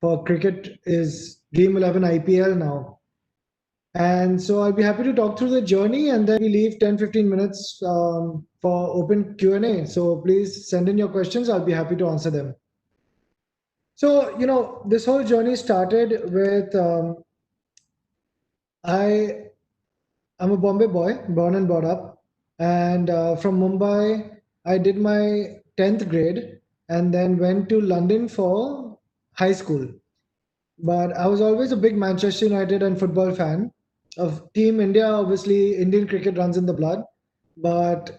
for cricket is Dream 11 IPL now. And so I'll be happy to talk through the journey, and then we leave 10-15 minutes for open Q&A. So please send in your questions. I'll be happy to answer them. So, this whole journey started with I I'm a Bombay boy, born and brought up. And from Mumbai, I did my 10th grade and then went to London for high school. But I was always a big Manchester United and football fan. Of Team India, obviously, Indian cricket runs in the blood. But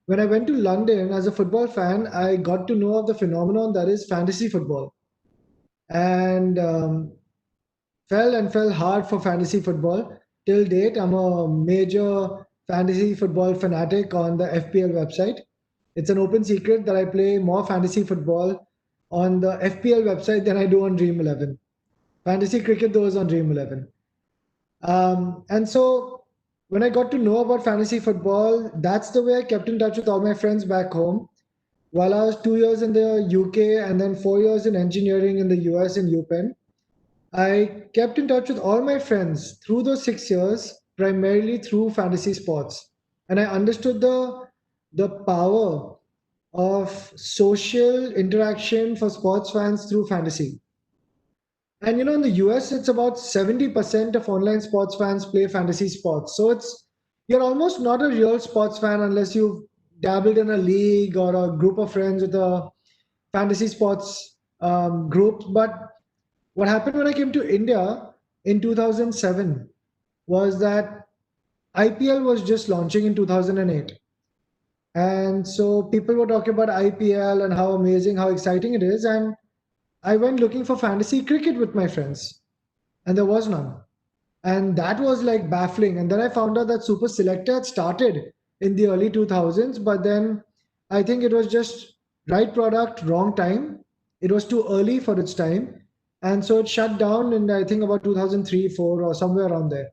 when I went to London as a football fan, I got to know of the phenomenon that is fantasy football. And fell hard for fantasy football. Till date, I'm a major fantasy football fanatic on the FPL website. It's an open secret that I play more fantasy football on the FPL website than I do on Dream 11. Fantasy cricket, though, is on Dream 11. And so when I got to know about fantasy football, that's the way I kept in touch with all my friends back home. While I was 2 years in the UK and then 4 years in engineering in the US in UPenn, I kept in touch with all my friends through those 6 years, primarily through fantasy sports. And I understood the power of social interaction for sports fans through fantasy. And in the US, it's about 70% of online sports fans play fantasy sports. So you're almost not a real sports fan unless you've dabbled in a league or a group of friends with a fantasy sports group. But what happened when I came to India in 2007 was that IPL was just launching in 2008. And so people were talking about IPL and how amazing, how exciting it is. And I went looking for fantasy cricket with my friends, and there was none. And that was like baffling. And then I found out that Super Selector had started in the early 2000s, but then I think it was just right product, wrong time. It was too early for its time. And so it shut down in, I think, about 2003, 4, or somewhere around there.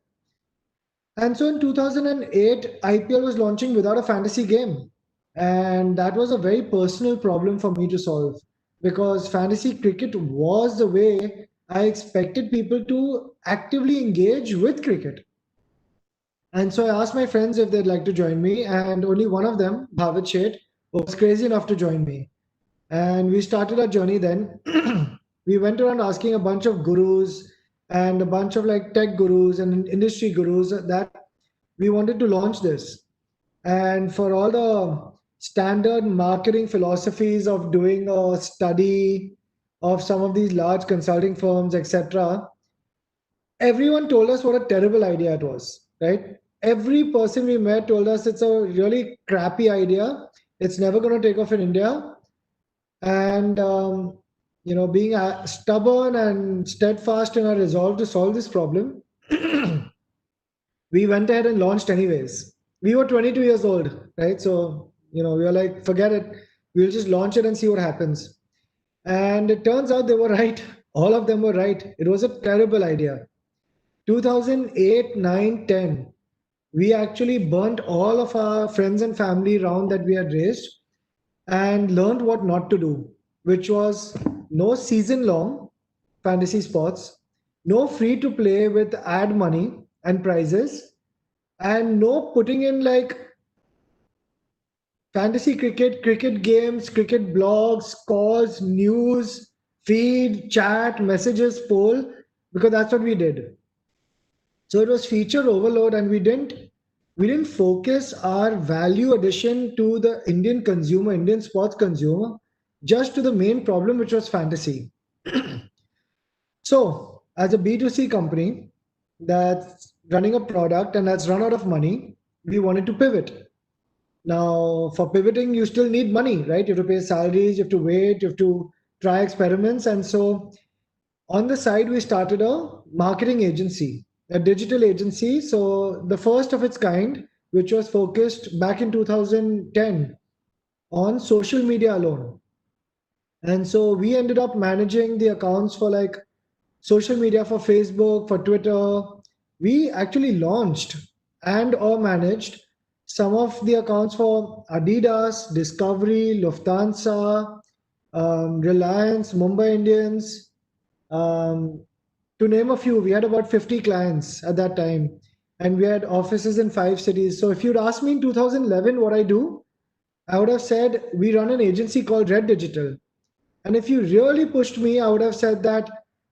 And so in 2008, IPL was launching without a fantasy game. And that was a very personal problem for me to solve because fantasy cricket was the way I expected people to actively engage with cricket. And so I asked my friends if they'd like to join me, and only one of them, Bhavat Sheth, was crazy enough to join me. And we started our journey then. We went around asking a bunch of gurus and a bunch of like tech gurus and industry gurus that we wanted to launch this. And for all the standard marketing philosophies of doing a study of some of these large consulting firms, etc., everyone told us what a terrible idea it was, right? Every person we met told us it's a really crappy idea. It's never going to take off in India. And, being stubborn and steadfast in our resolve to solve this problem, we went ahead and launched anyways. We were 22 years old, right? So, we were like, forget it. We'll just launch it and see what happens. And it turns out they were right. All of them were right. It was a terrible idea. 2008, 9, 10, we actually burnt all of our friends and family round that we had raised and learned what not to do, which was no season long fantasy sports, no free to play with ad money and prizes, and no putting in like fantasy cricket games, cricket blogs, scores, news, feed, chat, messages, poll, because that's what we did. So it was feature overload, and we didn't focus our value addition to the Indian consumer, Indian sports consumer, just to the main problem, which was fantasy. So, as a B2C company that's running a product and that's run out of money, we wanted to pivot. Now, for pivoting, you still need money, right? You have to pay salaries, you have to wait, you have to try experiments. And so, on the side, we started a marketing agency, a digital agency. So, the first of its kind, which was focused back in 2010 on social media alone. And so, we ended up managing the accounts for like social media for Facebook, for Twitter. We actually launched and or managed some of the accounts for Adidas, Discovery, Lufthansa, Reliance, Mumbai Indians. Um, to name a few, we had about 50 clients at that time, and we had offices in 5 cities. So if you'd asked me in 2011 what I do, I would have said we run an agency called Red Digital. And if you really pushed me, I would have said that,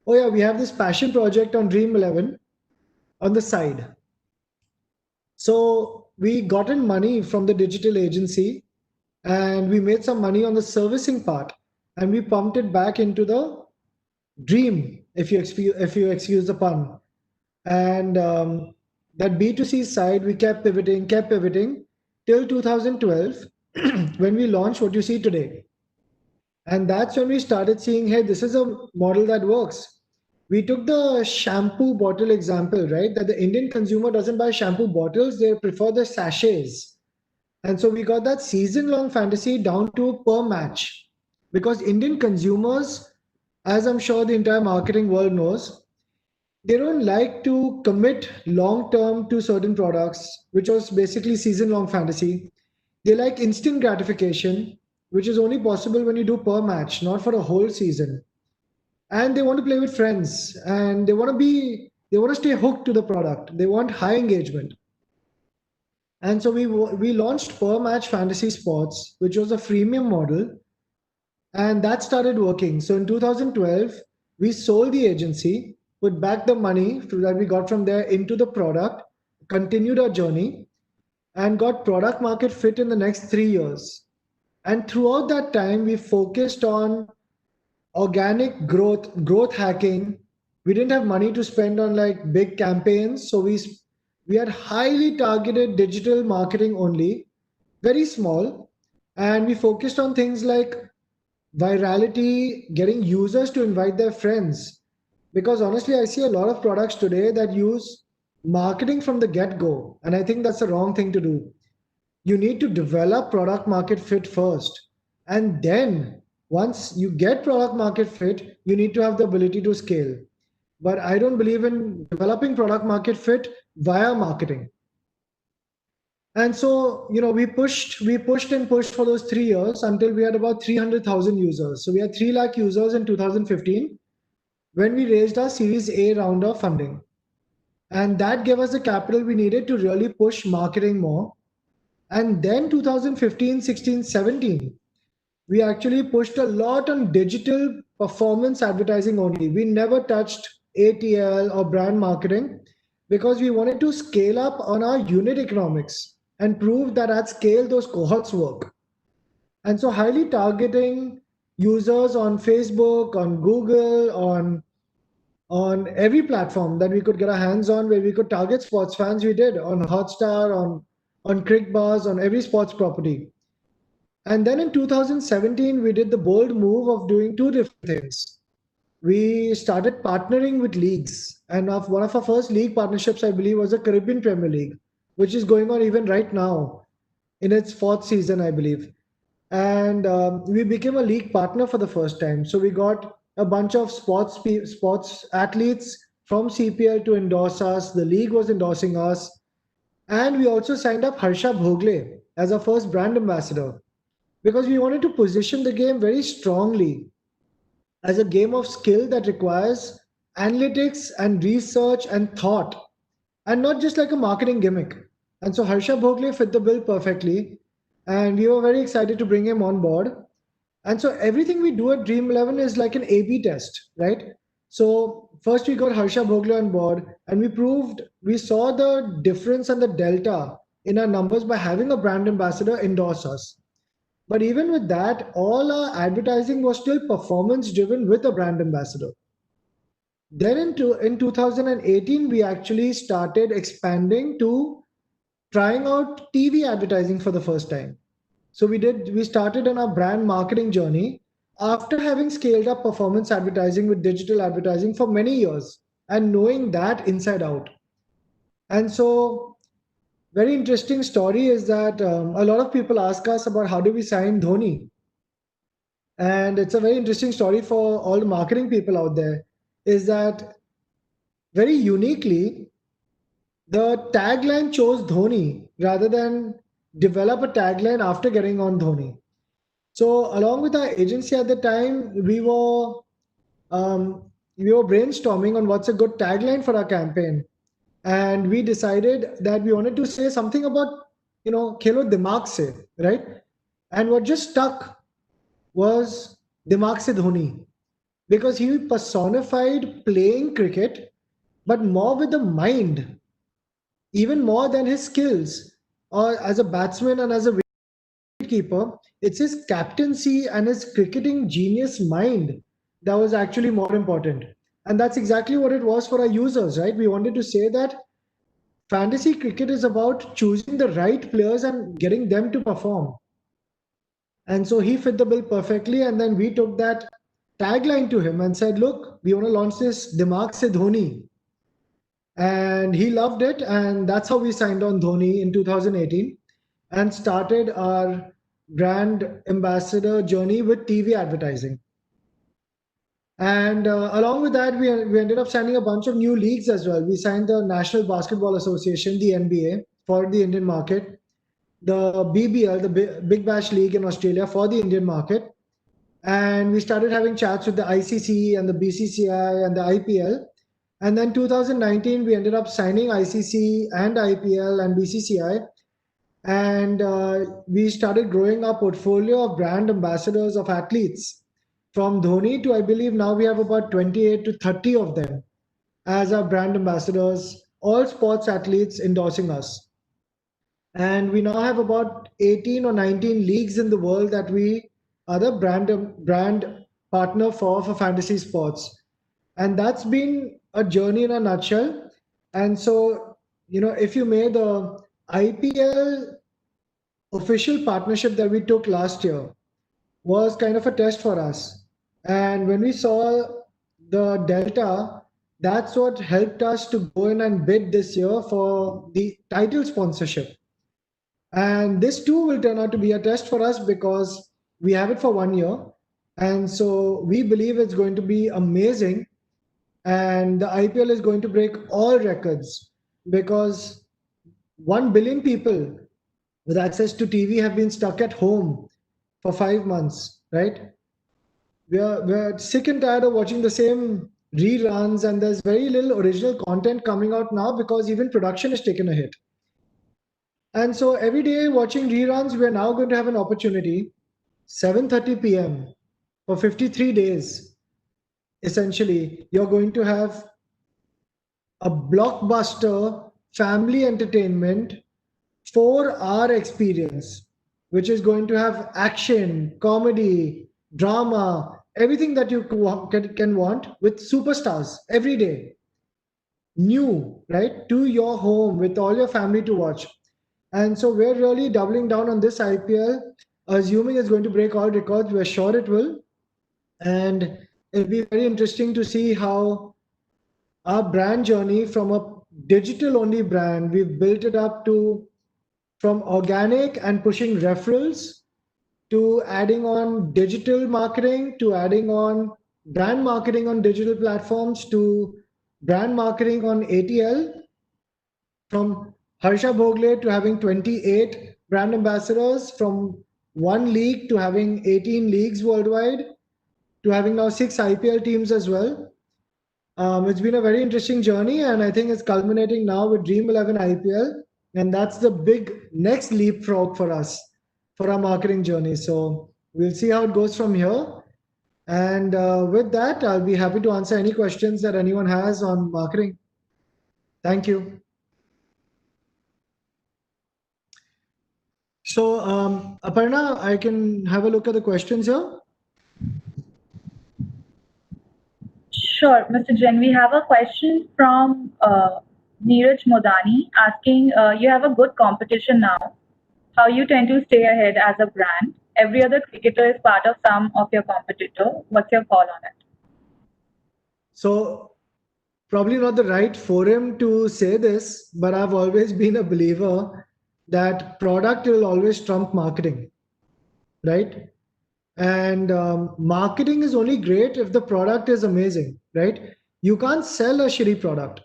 oh yeah, we have this passion project on Dream 11 on the side. So we got in money from the digital agency and we made some money on the servicing part and we pumped it back into the dream, if you excuse the pun. And that B2C side, we kept pivoting till 2012 when we launched what you see today. And that's when we started seeing, hey, this is a model that works. We took the shampoo bottle example, right? That the Indian consumer doesn't buy shampoo bottles, they prefer the sachets. And so we got that season long fantasy down to per match. Because Indian consumers, as I'm sure the entire marketing world knows, they don't like to commit long term to certain products, which was basically season long fantasy. They like instant gratification, which is only possible when you do per match, not for a whole season. And they want to play with friends and they want to stay hooked to the product. They want high engagement. And so we launched per match fantasy sports, which was a freemium model, and that started working. So in 2012, we sold the agency, put back the money that we got from there into the product, continued our journey, and got product market fit in the next 3 years. And throughout that time, we focused on organic growth hacking. We didn't have money to spend on like big campaigns, so we had highly targeted digital marketing only, very small, and we focused on things like virality, getting users to invite their friends. Because honestly, I see a lot of products today that use marketing from the get go, and I think that's the wrong thing to do. You need to develop product market fit first. And then once you get product market fit, you need to have the ability to scale. But I don't believe in developing product market fit via marketing. And so, we pushed and pushed for those 3 years until we had about 300,000 users. So we had 3 lakh users in 2015 when we raised our Series A round of funding. And that gave us the capital we needed to really push marketing more. And then 2015, 16, 17, we actually pushed a lot on digital performance advertising only. We never touched ATL or brand marketing because we wanted to scale up on our unit economics and prove that at scale those cohorts work. And so highly targeting users on Facebook, on Google, on every platform that we could get our hands on where we could target sports fans, we did on Hotstar, on Crick Bars, on every sports property. And then in 2017, we did the bold move of doing two different things. We started partnering with leagues. And one of our first league partnerships, I believe, was the Caribbean Premier League, which is going on even right now in its fourth season, I believe. And we became a league partner for the first time. So we got a bunch of sports athletes from CPL to endorse us. The league was endorsing us. And we also signed up Harsha Bhogle as our first brand ambassador because we wanted to position the game very strongly as a game of skill that requires analytics and research and thought, and not just like a marketing gimmick. And so Harsha Bhogle fit the bill perfectly, and we were very excited to bring him on board. And so everything we do at Dream 11 is like an A/B test, right? So first we got Harsha Bhogle on board, and we saw the difference and the delta in our numbers by having a brand ambassador endorse us. But even with that, all our advertising was still performance driven with a brand ambassador. Then in 2018, we actually started expanding to trying out TV advertising for the first time. So we started on our brand marketing journey after having scaled up performance advertising with digital advertising for many years and knowing that inside out. And so very interesting story is that a lot of people ask us about how do we sign Dhoni. And it's a very interesting story for all the marketing people out there, is that very uniquely, the tagline chose Dhoni rather than develop a tagline after getting on Dhoni. So along with our agency at the time, we were we were brainstorming on what's a good tagline for our campaign, and we decided that we wanted to say something about, khelo dimag se, right? And what just stuck was dimag se Dhoni, because he personified playing cricket, but more with the mind, even more than his skills, or as a batsman and as a wicketkeeper. It's his captaincy and his cricketing genius mind that was actually more important. And that's exactly what it was for our users, right? We wanted to say that fantasy cricket is about choosing the right players and getting them to perform. And so he fit the bill perfectly. And then we took that tagline to him and said, look, we want to launch this Dimag Se Dhoni. And he loved it. And that's how we signed on Dhoni in 2018 and started our brand ambassador journey with TV advertising. And along with that, we ended up signing a bunch of new leagues as well. We signed the National Basketball Association, the NBA, for the Indian market, the BBL, the Big Bash League in Australia for the Indian market. And we started having chats with the ICC and the BCCI and the IPL. And then 2019, we ended up signing ICC and IPL and BCCI. And we started growing our portfolio of brand ambassadors of athletes from Dhoni to, I believe now we have about 28 to 30 of them as our brand ambassadors, all sports athletes endorsing us. And we now have about 18 or 19 leagues in the world that we are the brand partner for fantasy sports. And that's been a journey in a nutshell. And so, if you may, the IPL official partnership that we took last year was kind of a test for us. And when we saw the delta, that's what helped us to go in and bid this year for the title sponsorship. And this too will turn out to be a test for us because we have it for 1 year. And so we believe it's going to be amazing. And the IPL is going to break all records because 1 billion people with access to TV have been stuck at home for 5 months, right? We're sick and tired of watching the same reruns, and there's very little original content coming out now because even production has taken a hit. And so every day watching reruns, we're now going to have an opportunity, 7:30 p.m. for 53 days. Essentially, you're going to have a blockbuster family entertainment 4-hour experience, which is going to have action, comedy, drama, everything that you can want with superstars every day. New, right? To your home with all your family to watch. And so we're really doubling down on this IPL, assuming it's going to break all records. We're sure it will. And it'll be very interesting to see how our brand journey from a digital only brand, we've built it up to from organic and pushing referrals to adding on digital marketing to adding on brand marketing on digital platforms to brand marketing on ATL, from Harsha Bhogle to having 28 brand ambassadors, from one league to having 18 leagues worldwide, to having now 6 IPL teams as well. It's been a very interesting journey, and I think it's culminating now with Dream 11 IPL, and that's the big next leapfrog for us for our marketing journey. So we'll see how it goes from here. And with that, I'll be happy to answer any questions that anyone has on marketing. Thank you. So, Aparna, I can have a look at the questions here. Sure, Mr. Jain. We have a question from Neeraj Modani asking, you have a good competition now. How you tend to stay ahead as a brand? Every other cricketer is part of some of your competitor. What's your call on it? So, probably not the right forum to say this, but I've always been a believer that product will always trump marketing, right? And marketing is only great if the product is amazing, right? You can't sell a shitty product.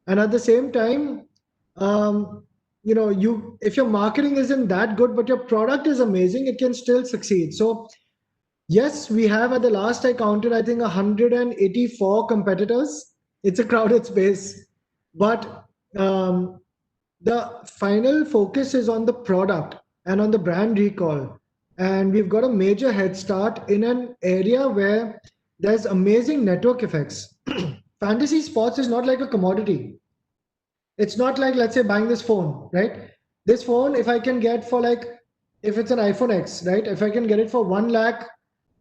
And at the same time, you if your marketing isn't that good, but your product is amazing, it can still succeed. So Yes, we have at the last I counted, I think 184 competitors. It's a crowded space. But um, the final focus is on the product and on the brand recall. And we've got a major head start in an area where there's amazing network effects. Fantasy sports is not like a commodity. It's not like, let's say, buying this phone, right? This phone, if I can get for like, if it's an iPhone X, right? If I can get it for 1 lakh,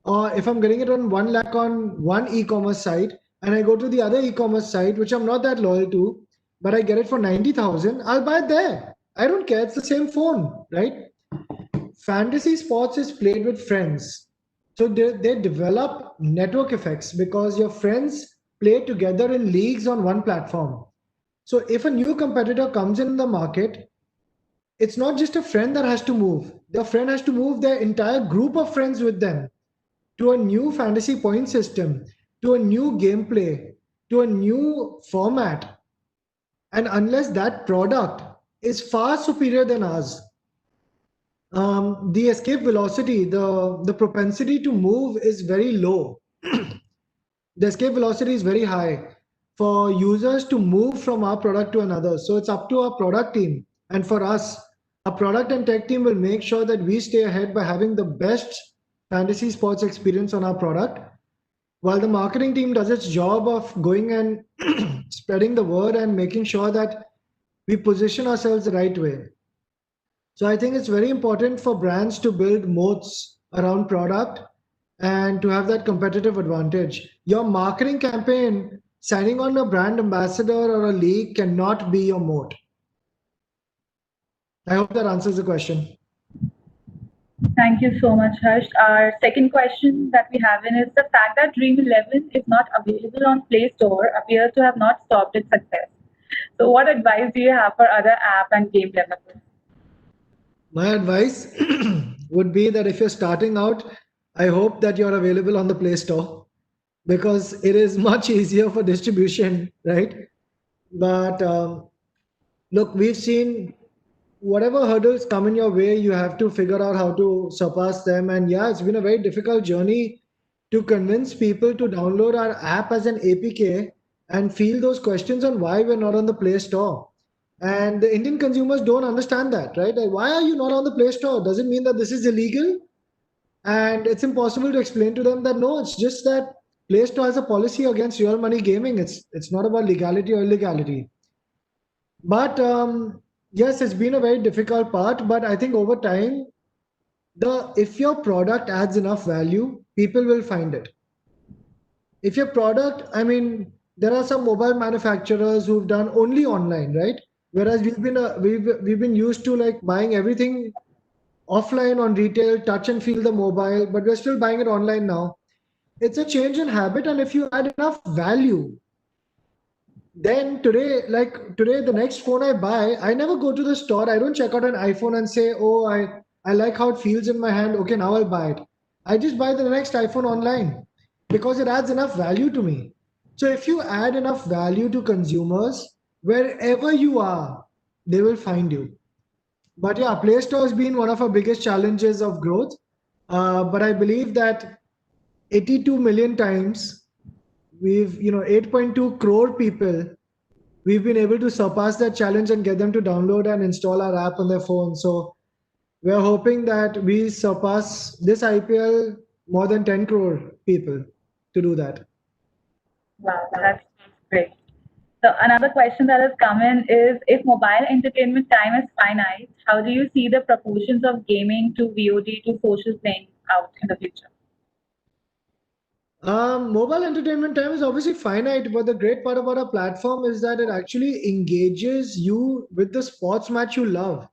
or if I'm getting it on 1 lakh on one e-commerce site, and I go to the other e-commerce site, which I'm not that loyal to, but I get it for 90,000, I'll buy it there. I don't care. It's the same phone, right? Fantasy sports is played with friends. So they develop network effects because your friends play together in leagues on one platform. So if a new competitor comes in the market, it's not just a friend that has to move. The friend has to move their entire group of friends with them to a new fantasy point system, to a new gameplay, to a new format. And unless that product is far superior than ours, the escape velocity, the propensity to move is very low. The escape velocity is very high for users to move from our product to another. So it's up to our product team. And for us, our product and tech team will make sure that we stay ahead by having the best fantasy sports experience on our product, while the marketing team does its job of going and spreading the word and making sure that we position ourselves the right way. So I think it's very important for brands to build moats around product and to have that competitive advantage. Your marketing campaign, signing on a brand ambassador or a league cannot be your moat. I hope that answers the question. Thank you so much, Harsh. Our second question that we have in is the fact that Dream 11 is not available on Play Store appears to have not stopped its success. So, what advice do you have for other app and game developers? My advice would be that if you're starting out, I hope that you're available on the Play Store because it is much easier for distribution, right? But look, we've seen whatever hurdles come in your way, you have to figure out how to surpass them. And yeah, it's been a very difficult journey to convince people to download our app as an APK and feel those questions on why we're not on the Play Store. And the Indian consumers don't understand that, right? Like, why are you not on the Play Store? Does it mean that this is illegal? And it's impossible to explain to them that no, it's just that Play Store has a policy against real money gaming. It's not about legality or illegality. But yes, it's been a very difficult part. But I think over time, the if your product adds enough value, people will find it. If your product, I mean, there are some mobile manufacturers who've done only online, right? Whereas we've been used to like buying everything offline on retail, touch and feel the mobile, but we're still buying it online now. It's a change in habit, and if you add enough value, then today, the next phone I buy, I never go to the store. I don't check out an iPhone and say, oh, I like how it feels in my hand. Okay, now I'll buy it. I just buy the next iPhone online because it adds enough value to me. So if you add enough value to consumers, wherever you are, they will find you. But yeah, Play Store has been one of our biggest challenges of growth. But I believe that 82 million times we've 8.2 crore people, we've been able to surpass that challenge and get them to download and install our app on their phone. So we're hoping that we surpass this IPL more than 10 crore people to do that. Wow, that's great. So, another question that has come in is if mobile entertainment time is finite, how do you see the proportions of gaming to VOD to social playing out in the future? Mobile entertainment time is obviously finite, but the great part about our platform is that it actually engages you with the sports match you love.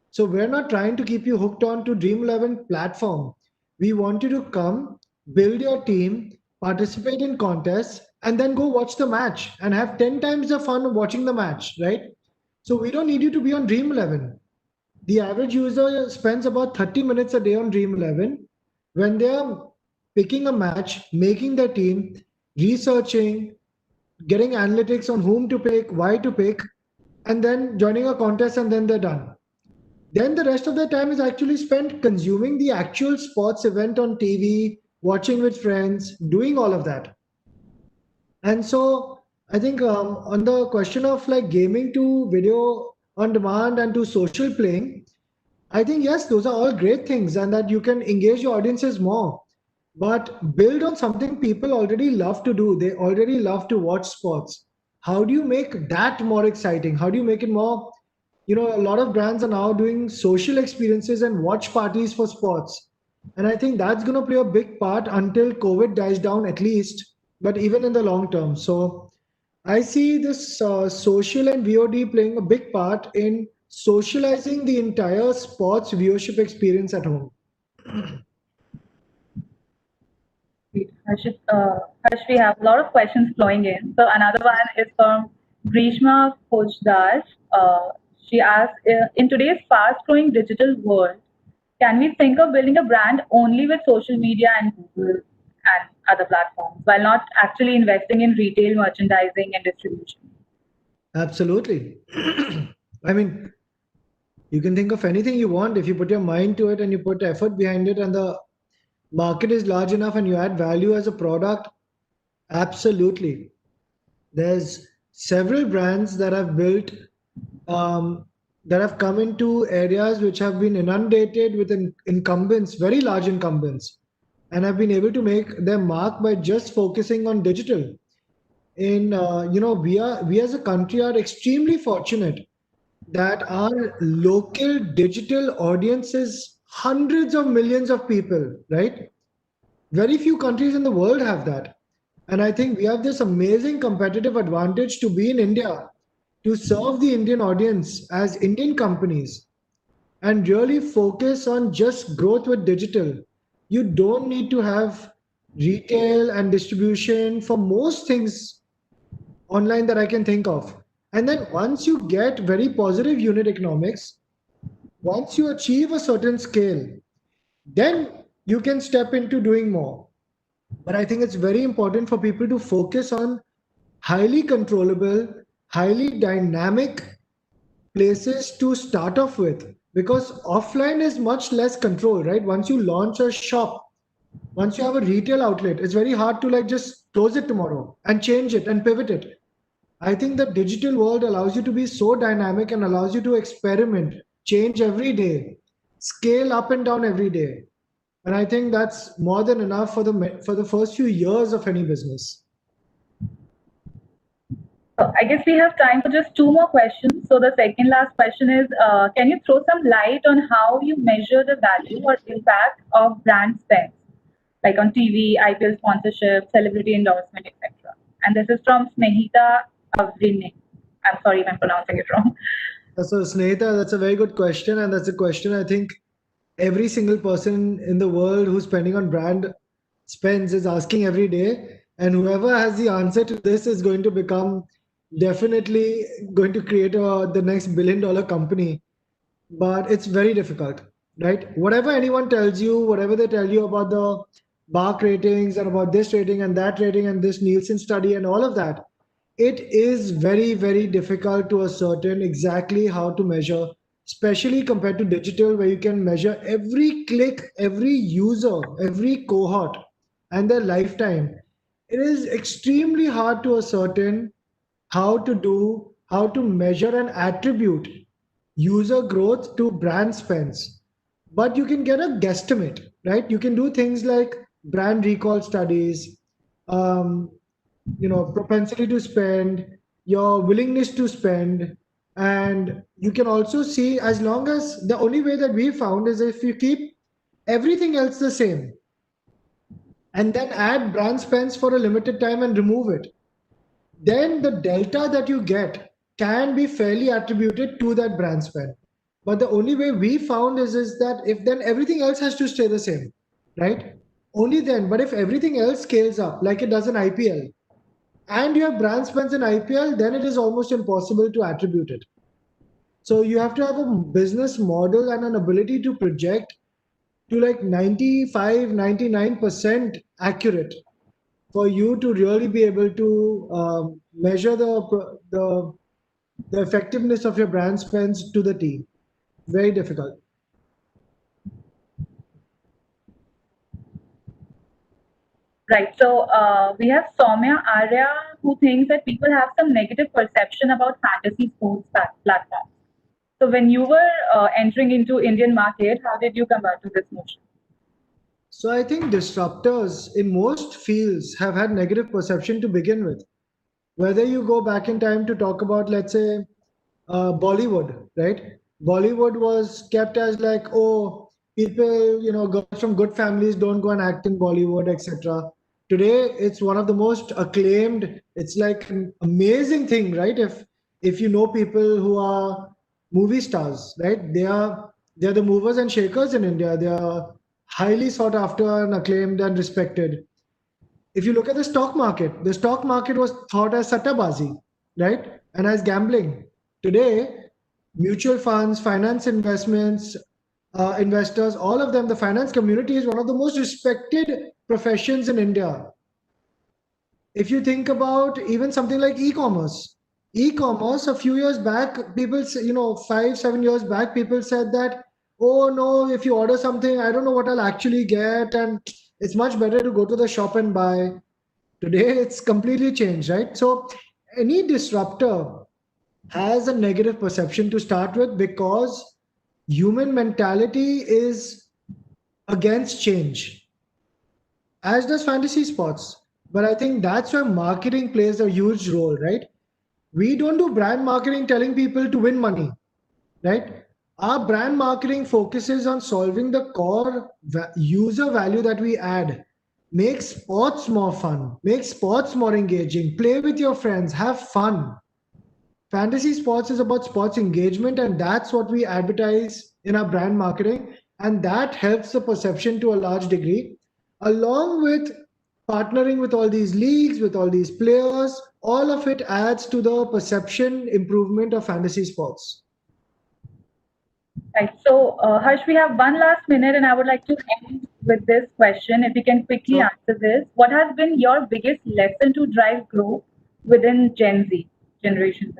So we're not trying to keep you hooked on to Dream 11 platform. We want you to come, build your team, participate in contests, and then go watch the match and have 10 times the fun of watching the match, right? So we don't need you to be on Dream 11. The average user spends about 30 minutes a day on Dream 11 when they're picking a match, making their team, researching, getting analytics on whom to pick, why to pick, and then joining a contest, and then they're done. Then the rest of their time is actually spent consuming the actual sports event on TV, watching with friends, doing all of that. And so I think on the question of like gaming to video on demand and to social playing, I think yes, those are all great things, and that you can engage your audiences more. But build on something people already love to do. They already love to watch sports. How do you make that more exciting? How do you make it more? A lot of brands are now doing social experiences and watch parties for sports. And I think that's going to play a big part until COVID dies down, at least, but even in the long term. So I see this social and VOD playing a big part in socializing the entire sports viewership experience at home. Harsh, we have a lot of questions flowing in. So another one is from Grishma Khojdas. She asks, in today's fast-growing digital world, can we think of building a brand only with social media and Google and other platforms while not actually investing in retail merchandising and distribution? Absolutely. I mean, you can think of anything you want if you put your mind to it and you put effort behind it, and the market is large enough and you add value as a product. Absolutely. There's several brands that have built that have come into areas which have been inundated with incumbents, very large incumbents, and have been able to make their mark by just focusing on digital. We as a country are extremely fortunate that our local digital audience is hundreds of millions of people, right? Very few countries in the world have that. And I think we have this amazing competitive advantage to be in India, to serve the Indian audience as Indian companies and really focus on just growth with digital. You don't need to have retail and distribution for most things online that I can think of. And then once you get very positive unit economics, once you achieve a certain scale, then you can step into doing more. But I think it's very important for people to focus on highly controllable, highly dynamic places to start off with, because offline is much less control, right? Once you launch a shop, once you have a retail outlet, it's very hard to like just close it tomorrow and change it and pivot it. I think the digital world allows you to be so dynamic and allows you to experiment, change every day, scale up and down every day. And I think that's more than enough for the first few years of any business. So I guess we have time for just two more questions. So the second last question is, can you throw some light on how you measure the value or impact of brand spends, like on TV, IPL sponsorship, celebrity endorsement, etc.? And this is from Snehita Avrini. I'm sorry if I'm pronouncing it wrong. So, Snehita, that's a very good question. And that's a question I think every single person in the world who's spending on brand spends is asking every day. And whoever has the answer to this is going to become definitely going to create the next billion-dollar company. But it's very difficult, right? Whatever anyone tells you, whatever they tell you about the bark ratings and about this rating and that rating and this Nielsen study and all of that, it is very, very difficult to ascertain exactly how to measure, especially compared to digital, where you can measure every click, every user, every cohort, and their lifetime. It is extremely hard to ascertain how to measure and attribute user growth to brand spends. But you can get a guesstimate, right? You can do things like brand recall studies, um, propensity to spend, your willingness to spend. And you can also see, as long as the only way that we found is if you keep everything else the same and then add brand spends for a limited time and remove it, then the delta that you get can be fairly attributed to that brand spend. But the only way we found is that if then everything else has to stay the same, right? Only then. But if everything else scales up like it does in IPL, and you have brand spends in IPL, then it is almost impossible to attribute it. So you have to have a business model and an ability to project to like 95, 99% accurate for you to really be able to measure the effectiveness of your brand spends to the T. Very difficult. Right. So we have Soumya Arya who thinks that people have some negative perception about fantasy sports platforms. So when you were entering into Indian market, how did you come out to this notion? So I think disruptors in most fields have had negative perception to begin with. Whether you go back in time to talk about, let's say, Bollywood, right? Bollywood was kept as like, oh, people, girls from good families don't go and act in Bollywood, etc. Today, it's one of the most acclaimed. It's like an amazing thing, right? If you know people who are movie stars, right? They're the movers and shakers in India. They are highly sought after and acclaimed and respected. If you look at the stock market was thought as sattabazi, right? And as gambling. Today, mutual funds, finance investments, investors, all of them, the finance community is one of the most respected professions in India. If you think about even something like e-commerce a few years back, people say, 5 7 years back, people said that, oh no, if you order something, I don't know what I'll actually get, and it's much better to go to the shop and buy. Today it's completely changed, right? So any disruptor has a negative perception to start with, because human mentality is against change, as does fantasy sports. But I think that's where marketing plays a huge role, right? We don't do brand marketing telling people to win money, right? Our brand marketing focuses on solving the core user value that we add. Make sports more fun, make sports more engaging, play with your friends, have fun. Fantasy sports is about sports engagement, and that's what we advertise in our brand marketing. And that helps the perception to a large degree, along with partnering with all these leagues, with all these players. All of it adds to the perception improvement of fantasy sports. Right. So Harsh, we have one last minute, and I would like to end with this question. If you can quickly So answer this, what has been your biggest lesson to drive growth within Gen Z generation?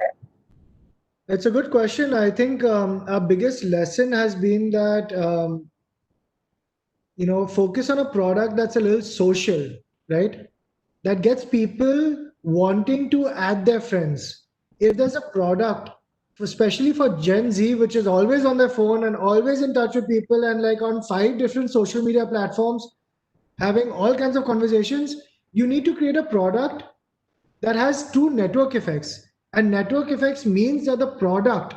it's a good question. I think our biggest lesson has been that focus on a product that's a little social, right? That gets people wanting to add their friends. If there's a product, especially for Gen Z, which is always on their phone and always in touch with people and like on 5 different social media platforms, having all kinds of conversations, you need to create a product that has true network effects. And network effects means that the product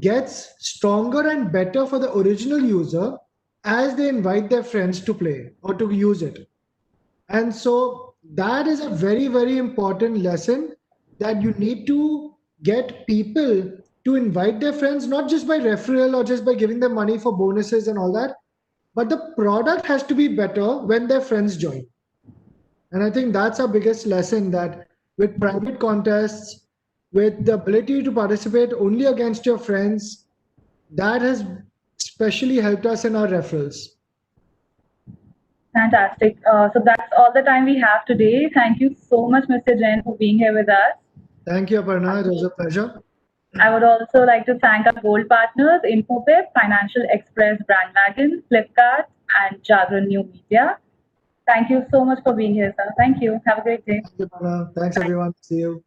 gets stronger and better for the original user as they invite their friends to play or to use it. And so that is a very, very important lesson, that you need to get people to invite their friends, not just by referral or just by giving them money for bonuses and all that, but the product has to be better when their friends join. And I think that's our biggest lesson, that with private contests, with the ability to participate only against your friends, that has especially helped us in our referrals. Fantastic. So that's all the time we have today. Thank you so much, Mr. Jain, for being here with us. Thank you, Aparna. It was a pleasure. I would also like to thank our gold partners, Infopip, Financial Express, Brand Wagon, Flipkart, and Jagran New Media. Thank you so much for being here, sir. Thank you. Have a great day. Thank you, Aparna. Thanks, everyone. See you.